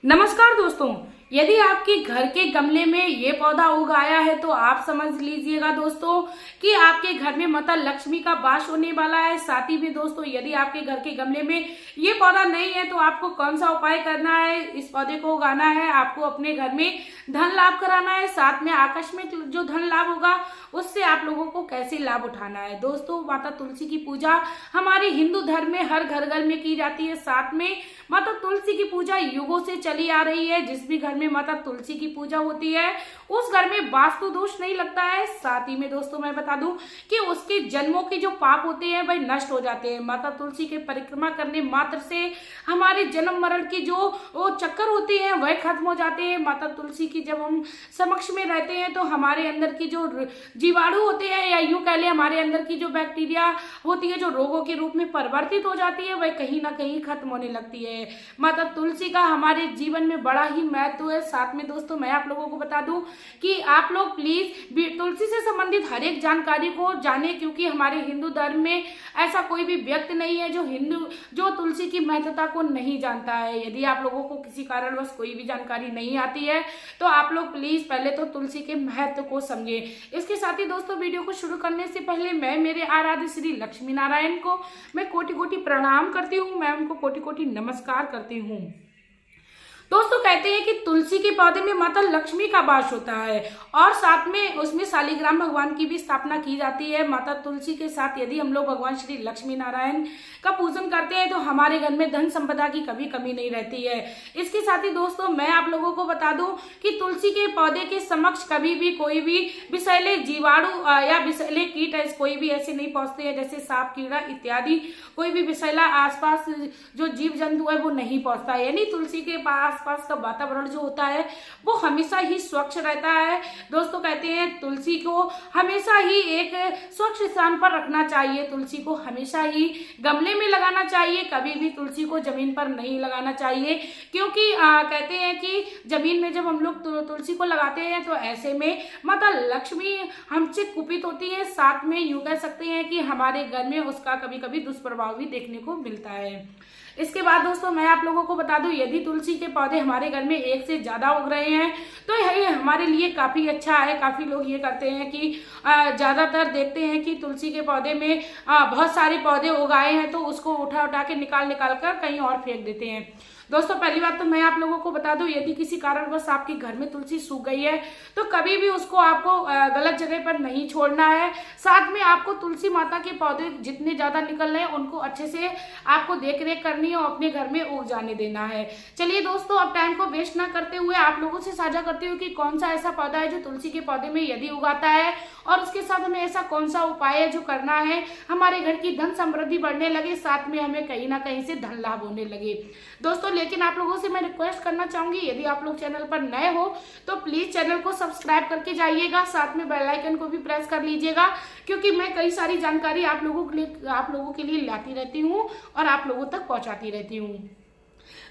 नमस्कार दोस्तों, यदि आपके घर के गमले में ये पौधा उगाया है तो आप समझ लीजिएगा दोस्तों कि आपके घर में माता लक्ष्मी का वास होने वाला है। साथ ही में दोस्तों, यदि आपके घर के गमले में ये पौधा नहीं है तो आपको कौन सा उपाय करना है, इस पौधे को उगाना है। आपको अपने घर में धन लाभ कराना है, साथ में आकस्मिक जो धन लाभ होगा उससे आप लोगों को कैसे लाभ उठाना है। दोस्तों, माता तुलसी की पूजा हमारे हिंदू धर्म में हर घर घर में की जाती है। साथ में माता तुलसी की पूजा युगों से चली आ रही है। जिस भी घर में माता तुलसी की पूजा होती है उस घर में वास्तु दोष नहीं लगता है। साथ ही में दोस्तों, मैं बता दूं कि उसके जन्मों के जो पाप होते हैं वह नष्ट हो जाते हैं। माता तुलसी के परिक्रमा करने मात्र से हमारे जन्म मरण की जो वो चक्कर होते हैं वह खत्म हो जाते हैं। माता तुलसी की जब हम समक्ष में रहते हैं तो हमारे अंदर की जो जीवाणु होते हैं, या यूं कह ले हमारे अंदर की जो बैक्टीरिया होती है जो रोगों के रूप में परिवर्तित हो जाती है, वह कहीं ना कहीं खत्म होने लगती है। माता तुलसी का हमारे जीवन में बड़ा ही महत्व है। साथ में दोस्तों, मैं आप लोगों को बता दूं कि आप लोग प्लीज तुलसी से संबंधित हर एक जानकारी को जाने, क्योंकि हमारे हिंदू धर्म में ऐसा कोई भी व्यक्ति नहीं है जो तुलसी की महत्वता को नहीं जानता है। यदि आप लोगों को किसी कारणवश कोई भी जानकारी नहीं आती है तो आप लोग प्लीज पहले तो तुलसी के महत्व को समझे। इसके साथ ही दोस्तों, वीडियो को शुरू करने से पहले मैं मेरे आराध्य श्री लक्ष्मी नारायण को मैं कोटि कोटि प्रणाम करती हूँ, मैं उनको कोटि कोटि नमस्कार करती हूँ। दोस्तों, कहते हैं कि तुलसी के पौधे में माता लक्ष्मी का वास होता है और साथ में उसमें शालिग्राम भगवान की भी स्थापना की जाती है। माता तुलसी के साथ यदि हम लोग भगवान श्री लक्ष्मी नारायण का पूजन करते हैं तो हमारे घर में धन संपदा की कभी कमी नहीं रहती है। इसके साथ ही दोस्तों, मैं आप लोगों को बता दूं कि तुलसी के पौधे के समक्ष कभी भी कोई भी विषैले जीवाणु या विषैले कीट कोई भी ऐसे नहीं पहुंचते हैं, जैसे सांप, कीड़ा इत्यादि कोई भी विषैला आसपास जो जीव जंतु है वो नहीं पहुंचता है। यानी तुलसी के आसपास का वातावरण जो होता है वो हमेशा ही स्वच्छ रहता है। दोस्तों, कहते हैं तुलसी को हमेशा ही एक स्वच्छ स्थान पर रखना चाहिए। तुलसी को हमेशा ही गमले में लगाना चाहिए, कभी भी तुलसी को जमीन पर नहीं लगाना चाहिए, क्योंकि कहते हैं कि जमीन में जब हम लोग तुलसी को लगाते हैं तो ऐसे में माता लक्ष्मी हमसे कुपित होती है। साथ में यूं कह सकते हैं कि हमारे घर में उसका कभी कभी दुष्प्रभाव भी देखने को मिलता है। इसके बाद दोस्तों, मैं आप लोगों को बता दूं, यदि तुलसी के पौधे हमारे घर में एक से ज्यादा उग रहे हैं तो ये हमारे लिए काफी अच्छा है। काफी लोग ये करते हैं कि ज्यादातर देखते हैं कि तुलसी के पौधे में बहुत सारे पौधे उगाए हैं तो उसको उठा के निकाल कर कहीं और फेंक देते हैं। दोस्तों, पहली बात तो मैं आप लोगों को बता दूं, यदि किसी कारणवश आपके घर में तुलसी सूख गई है तो कभी भी उसको आपको गलत जगह पर नहीं छोड़ना है। साथ में आपको तुलसी माता के पौधे जितने ज्यादा निकल रहे हैं उनको अच्छे से आपको देख रेख करनी है और अपने घर में उग जाने देना है। चलिए दोस्तों, अब टाइम को वेस्ट ना करते हुए आप लोगों से साझा करती हूँ कि कौन सा ऐसा पौधा है जो तुलसी के पौधे में यदि उगाता है और उसके साथ हमें ऐसा कौन सा उपाय है जो करना है हमारे घर की धन समृद्धि बढ़ने लगे, साथ में हमें कहीं ना कहीं से धन लाभ होने लगे। दोस्तों, लेकिन आप लोगों से मैं रिक्वेस्ट करना चाहूंगी, यदि आप लोग चैनल पर नए हो तो प्लीज चैनल को सब्सक्राइब करके जाइएगा, साथ में बेल आइकन को भी प्रेस कर लीजिएगा, क्योंकि मैं कई सारी जानकारी आप लोगों के लिए लाती रहती हूँ और आप लोगों तक पहुंचाती रहती हूँ।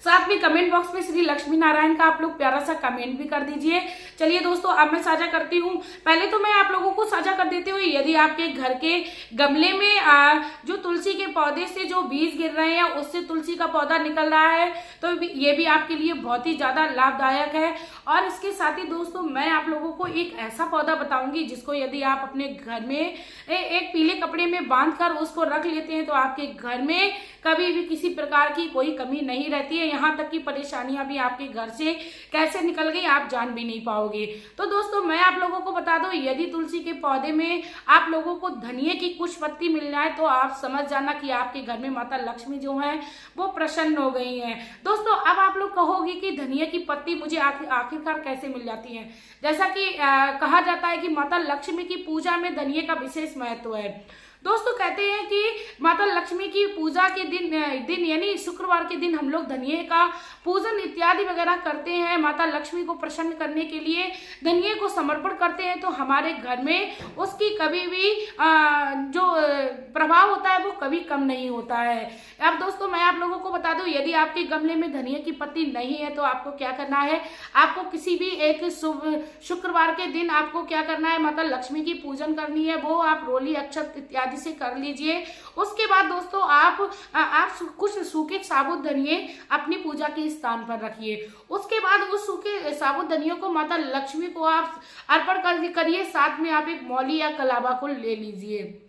साथ में कमेंट बॉक्स में श्री लक्ष्मी नारायण का आप लोग प्यारा सा कमेंट भी कर दीजिए। चलिए दोस्तों, अब मैं साझा करती हूँ। पहले तो मैं आप लोगों को साझा कर देती हूँ, यदि आपके घर के गमले में जो तुलसी के पौधे से जो बीज गिर रहे हैं उससे तुलसी का पौधा निकल रहा है तो ये भी आपके लिए बहुत ही ज्यादा लाभदायक है। और इसके साथ ही दोस्तों, मैं आप लोगों को एक ऐसा पौधा बताऊंगी जिसको यदि आप अपने घर में एक पीले कपड़े में बांध कर उसको रख लेते हैं तो आपके घर में कभी भी किसी प्रकार की कोई कमी नहीं रहती है। यहाँ तक की परेशानियां भी आपके घर से कैसे निकल गई आप जान भी नहीं पाओगे। तो दोस्तों, मैं आप लोगों को बता दूं, यदि तुलसी के पौधे में आप लोगों को धनिये की कुछ पत्ती मिल जाए तो आप समझ जाना कि आपके घर में माता लक्ष्मी जो है वो प्रसन्न हो गई हैं। दोस्तों, अब आप लोग कहोगे कि धनिये की पत्ती मुझे आखिरकार कैसे मिल जाती है। जैसा कि कहा जाता है कि माता लक्ष्मी की पूजा में धनिये का विशेष महत्व है। दोस्तों, कहते हैं कि माता लक्ष्मी की पूजा के दिन यानी शुक्रवार के दिन हम लोग धनिये का पूजन इत्यादि वगैरह करते हैं। माता लक्ष्मी को प्रसन्न करने के लिए धनिये को समर्पण करते हैं तो हमारे घर में उसकी कभी भी जो प्रभाव होता है वो कभी कम नहीं होता है। अब दोस्तों, मैं आप लोगों को बता दूं, यदि आपके गमले में धनिये की पत्ती नहीं है तो आपको क्या करना है, आपको किसी भी एक शुक्रवार के दिन आपको क्या करना है, माता लक्ष्मी की पूजन करनी है। वो आप रोली अक्षत इत्यादि इत्यादि से कर लीजिए। उसके बाद दोस्तों आप कुछ सूखे साबुत धनिये अपनी पूजा के स्थान पर रखिए। उसके बाद उस सूखे साबुत धनियों को माता लक्ष्मी को आप अर्पण करिए। साथ में आप एक मौली या कलावा को ले लीजिए।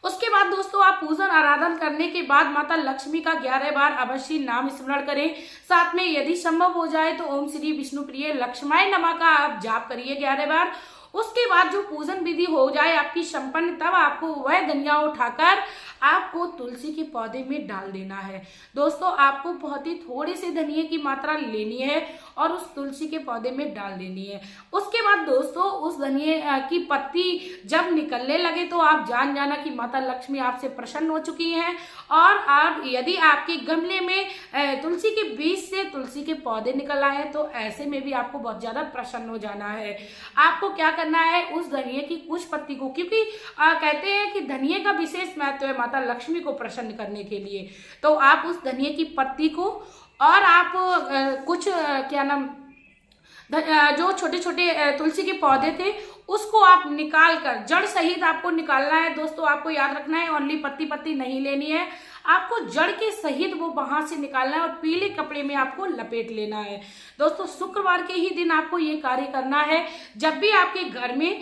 उसके बाद दोस्तों आप पूजन आराधन करने के बाद माता लक्ष्मी का 11 बार अवश्य नाम स्मरण करें। साथ में यदि संभव हो जाए तो ओम श्री विष्णु प्रिय लक्ष्माय नमः का आप जाप करिए 11 बार। उसके बाद जो पूजन विधि हो जाए आपकी संपन्न, तब आपको वह धनिया उठाकर आपको तुलसी के पौधे में डाल देना है। दोस्तों आपको बहुत ही थोड़ी सी धनिया की मात्रा लेनी है और उस तुलसी के पौधे में डाल देनी है। उसके बाद दोस्तों उस धनिया की पत्ती जब निकलने लगे तो आप जान जाना कि माता लक्ष्मी आपसे प्रसन्न हो चुकी हैं। और यदि आपके गमले में तुलसी के बीज से तुलसी के पौधे निकल आए तो ऐसे में भी आपको बहुत ज्यादा प्रसन्न हो जाना है। आपको क्या करना है, उस धनिया की कुछ पत्ती को, क्योंकि कहते हैं कि धनिया का विशेष महत्व है माता लक्ष्मी को प्रसन्न करने के लिए, तो आप उस धनिया की पत्ती को और आप कुछ जो छोटे छोटे तुलसी के पौधे थे उसको आप निकाल कर जड़ सहित आपको निकालना है। दोस्तों आपको याद रखना है ओनली पत्ती पत्ती नहीं लेनी है, आपको जड़ के सहित वो वहां से निकालना है और पीले कपड़े में आपको लपेट लेना है। दोस्तों शुक्रवार के ही दिन आपको ये कार्य करना है। जब भी आपके घर में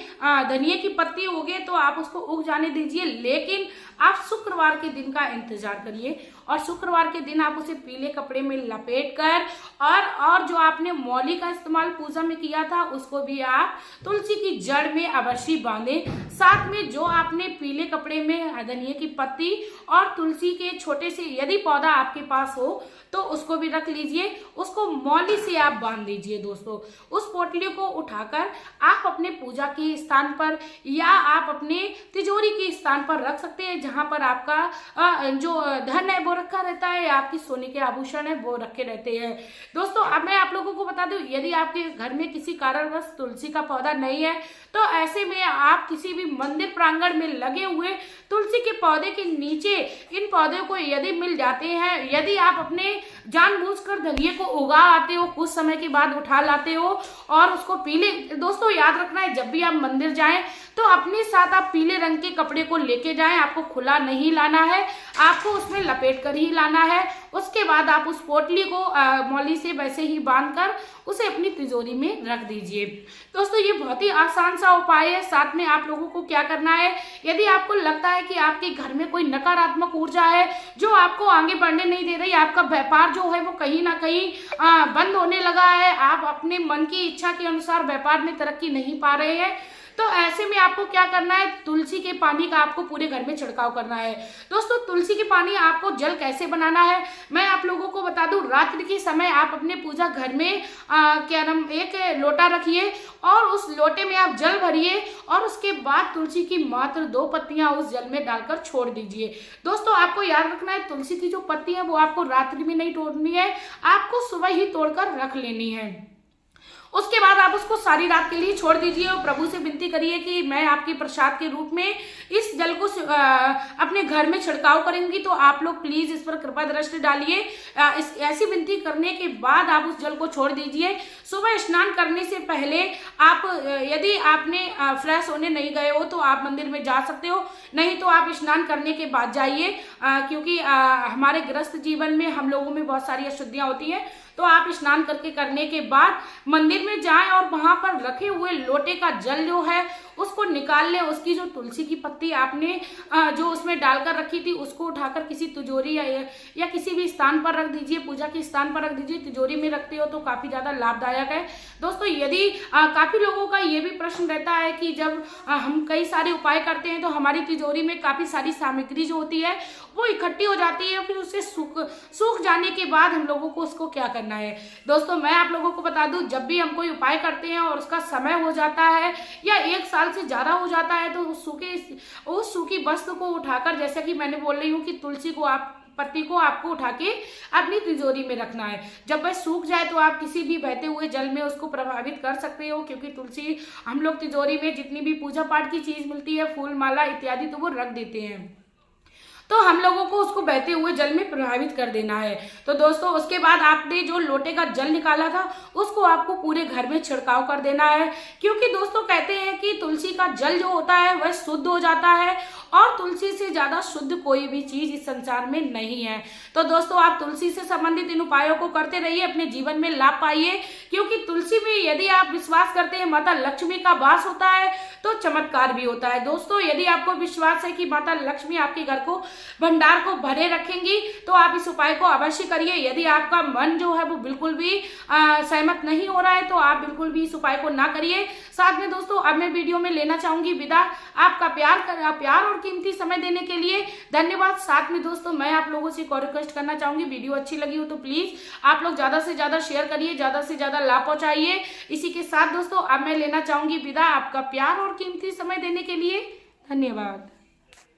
धनिया की पत्ती उगे तो आप उसको उग जाने दीजिए, लेकिन आप शुक्रवार के दिन का इंतजार करिए और शुक्रवार के दिन आप उसे पीले कपड़े में लपेट कर और जो आपने मौली का इस्तेमाल पूजा में किया था उसको भी आप तुलसी की जड़ में अवश्य बांधें। साथ में जो आपने पीले कपड़े में धनिया की पत्ती और तुलसी के छोटे से यदि पौधा आपके पास हो तो उसको भी रख लीजिए, उसको मौली से आप बांध दीजिए। दोस्तों उस पोटली को उठाकर आप अपने पूजा के स्थान पर या आप अपने तिजोरी के स्थान पर रख सकते हैं, जहां पर आपका जो धन है वो रखा रहता है या आपकी सोने के आभूषण है वो रखे रहते हैं। दोस्तों अब मैं आप लोगों को बता दूं, यदि आपके घर में किसी कारणवश तुलसी का पौधा नहीं है तो ऐसे में आप किसी भी मंदिर प्रांगण में लगे हुए तुलसी के पौधे के नीचे इन पौधों को यदि मिल जाते हैं, यदि आप अपने जानबूझकर धनिया को उगा आते हो, कुछ समय के बाद उठा लाते हो और उसको पीले, दोस्तों याद रखना है जब भी आप मंदिर जाएं तो अपने साथ आप पीले रंग के कपड़े को लेके जाएं। आपको खुला नहीं लाना है, आपको उसमें लपेट कर ही लाना है। उसके बाद आप उस पोटली को मौली से वैसे ही बांधकर उसे अपनी तिजोरी में रख दीजिए। दोस्तों ये बहुत ही आसान सा उपाय है। साथ में आप लोगों को क्या करना है, यदि आपको लगता है कि आपके घर में कोई नकारात्मक ऊर्जा है जो आपको आगे बढ़ने नहीं दे रही, आपका व्यापार जो है वो कहीं ना कहीं बंद होने लगा है, आप अपने मन की इच्छा के अनुसार व्यापार में तरक्की नहीं पा रहे हैं, तो ऐसे में आपको क्या करना है, तुलसी के पानी का आपको पूरे घर में छिड़काव करना है। दोस्तों तुलसी के पानी आपको जल कैसे बनाना है मैं आप लोगों को बता दूं। रात्रि के समय आप अपने पूजा घर में एक लोटा रखिए और उस लोटे में आप जल भरिए और उसके बाद तुलसी की मात्र 2 पत्तियां उस जल में डालकर छोड़ दीजिए। दोस्तों आपको याद रखना है तुलसी की जो पत्ती है वो आपको रात्रि में नहीं तोड़नी है, आपको सुबह ही तोड़कर रख लेनी है। उसके बाद आप उसको सारी रात के लिए छोड़ दीजिए और प्रभु से विनती करिए कि मैं आपके प्रसाद के रूप में इस जल को अपने घर में छिड़काव करेंगी, तो आप लोग प्लीज इस पर कृपा दृष्टि डालिए। ऐसी विनती करने के बाद आप उस जल को छोड़ दीजिए। सुबह स्नान करने से पहले आप यदि आपने फ्रेश होने नहीं गए हो तो आप मंदिर में जा सकते हो, नहीं तो आप स्नान करने के बाद जाइए, क्योंकि हमारे गृहस्थ जीवन में हम लोगों में बहुत सारी अशुद्धियां होती हैं। तो आप स्नान करने के बाद मंदिर में जाएं और वहां पर रखे हुए लोटे का जल जो है उसको निकाल लें। उसकी जो तुलसी की पत्ती आपने जो उसमें डालकर रखी थी उसको उठाकर किसी तिजोरी या किसी भी स्थान पर रख दीजिए, पूजा के स्थान पर रख दीजिए। तिजोरी में रखते हो तो काफी ज्यादा लाभदायक है। दोस्तों यदि काफी लोगों का ये भी प्रश्न रहता है कि जब हम कई सारे उपाय करते हैं तो हमारी तिजोरी में काफी सारी सामग्री जो होती है वो इकट्ठी हो जाती है, फिर उसे सूख जाने के बाद हम लोगों को उसको क्या करना है। दोस्तों मैं आप लोगों को बता दूं, जब भी हम कोई उपाय करते हैं और उसका समय हो जाता है या 1 साल से ज्यादा हो जाता है तो उस सूखी वस्तु को उठाकर, जैसा कि मैंने बोल रही हूँ कि तुलसी को पत्ती को आपको उठा के अपनी तिजोरी में रखना है। जब वह सूख जाए तो आप किसी भी बहते हुए जल में उसको प्रभावित कर सकते हो, क्योंकि तुलसी हम लोग तिजोरी में जितनी भी पूजा पाठ की चीज मिलती है, फूल माला इत्यादि, तो वो रख देते हैं। तो हम लोगों को उसको बहते हुए जल में प्रभावित कर देना है। तो दोस्तों उसके बाद आपने जो लोटे का जल निकाला था उसको आपको पूरे घर में छिड़काव कर देना है, क्योंकि दोस्तों कहते हैं कि तुलसी का जल जो होता है वह शुद्ध हो जाता है और तुलसी से ज्यादा शुद्ध कोई भी चीज इस संसार में नहीं है। तो दोस्तों आप तुलसी से संबंधित इन उपायों को करते रहिए, अपने जीवन में लाभ पाइए, क्योंकि तुलसी में यदि आप विश्वास करते हैं माता लक्ष्मी का वास होता है तो चमत्कार भी होता है। दोस्तों यदि आपको विश्वास है कि माता लक्ष्मी आपके घर को भंडार को भरे रखेंगी तो आप इस उपाय को अवश्य करिए। यदि आपका मन जो है वो बिल्कुल भी सहमत नहीं हो रहा है तो आप बिल्कुल भी इस उपाय को ना करिए। साथ में दोस्तों अब मैं वीडियो में लेना चाहूंगी विदा। आपका प्यार और कीमती समय देने के लिए धन्यवाद। साथ में दोस्तों मैं आप लोगों से एक और रिक्वेस्ट करना चाहूंगी, वीडियो अच्छी लगी हो तो प्लीज आप लोग ज्यादा से ज्यादा शेयर करिए, ज्यादा से ज्यादा लाभ पहुंचाइए। इसी के साथ दोस्तों अब मैं लेना चाहूंगी विदा। आपका प्यार और कीमती समय देने के लिए धन्यवाद।